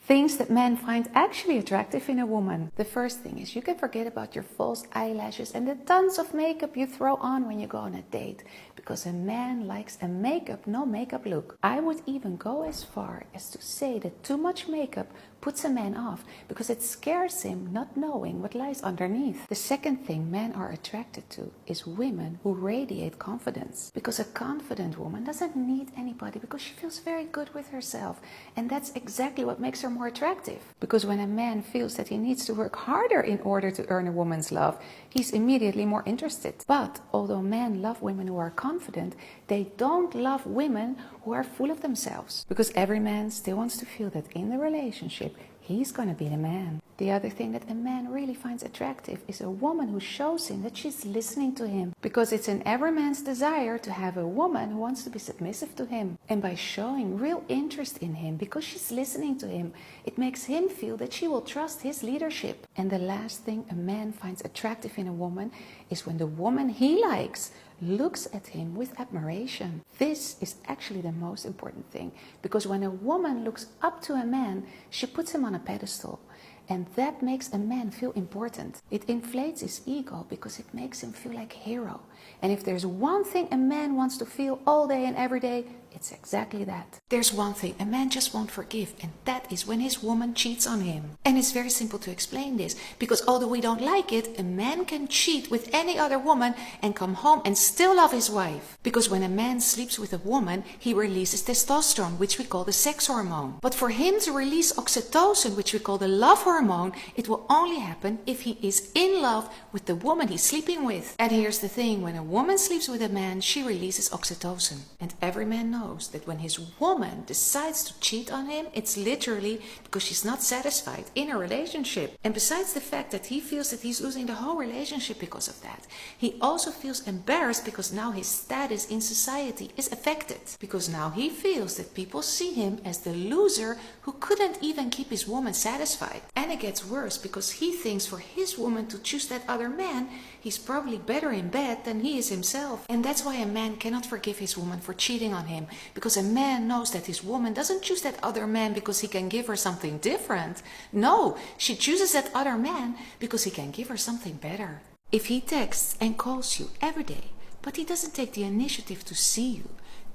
Things that men find actually attractive in a woman. The first thing is you can forget about your false eyelashes and the tons of makeup you throw on when you go on a date, because a man likes a makeup, no makeup look. I would even go as far as to say that too much makeup puts a man off because it scares him not knowing what lies underneath. The second thing men are attracted to is women who radiate confidence, because a confident woman doesn't need anybody because she feels very good with herself, and that's exactly what makes her more attractive. Because when a man feels that he needs to work harder in order to earn a woman's love, he's immediately more interested. But although men love women who are confident, they don't love women who are full of themselves, because every man still wants to feel that in the relationship he's going to be the man. The other thing that a man really finds attractive is a woman who shows him that she's listening to him, because it's in every man's desire to have a woman who wants to be submissive to him. And by showing real interest in him because she's listening to him, it makes him feel that she will trust his leadership. And the last thing a man finds attractive in a woman is when the woman he likes looks at him with admiration. This is actually the most important thing, because when a woman looks up to a man, she puts him on a pedestal. And that makes a man feel important. It inflates his ego because it makes him feel like a hero. And if there's one thing a man wants to feel all day and every day, it's exactly that. There's one thing a man just won't forgive, and that is when his woman cheats on him. And it's very simple to explain this, because although we don't like it, a man can cheat with any other woman and come home and still love his wife. Because when a man sleeps with a woman, he releases testosterone, which we call the sex hormone. But for him to release oxytocin, which we call the love hormone, it will only happen if he is in love with the woman he's sleeping with. And here's the thing, when a woman sleeps with a man, she releases oxytocin. And every man knows that when his woman decides to cheat on him, it's literally because she's not satisfied in a relationship. And besides the fact that he feels that he's losing the whole relationship because of that, he also feels embarrassed because now his status in society is affected. Because now he feels that people see him as the loser who couldn't even keep his woman satisfied. And it gets worse because he thinks for his woman to choose that other man, he's probably better in bed than he is himself. And that's why a man cannot forgive his woman for cheating on him, because a man knows that his woman doesn't choose that other man because he can give her something different. No, she chooses that other man because he can give her something better. If he texts and calls you every day, but he doesn't take the initiative to see you,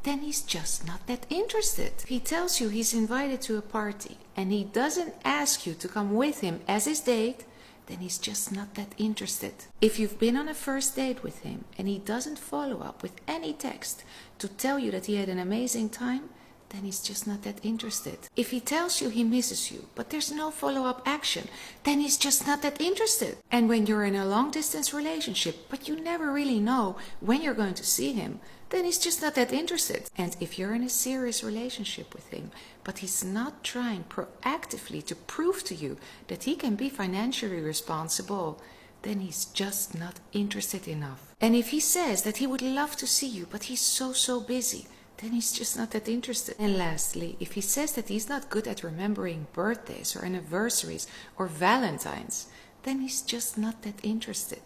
then he's just not that interested. If he tells you he's invited to a party and he doesn't ask you to come with him as his date, then he's just not that interested. If you've been on a first date with him and he doesn't follow up with any text to tell you that he had an amazing time, then he's just not that interested. If he tells you he misses you, but there's no follow-up action, then he's just not that interested. And when you're in a long-distance relationship, but you never really know when you're going to see him, then he's just not that interested. And if you're in a serious relationship with him, but he's not trying proactively to prove to you that he can be financially responsible, then he's just not interested enough. And if he says that he would love to see you, but he's so busy, then he's just not that interested. And lastly, if he says that he's not good at remembering birthdays or anniversaries or Valentine's, then he's just not that interested.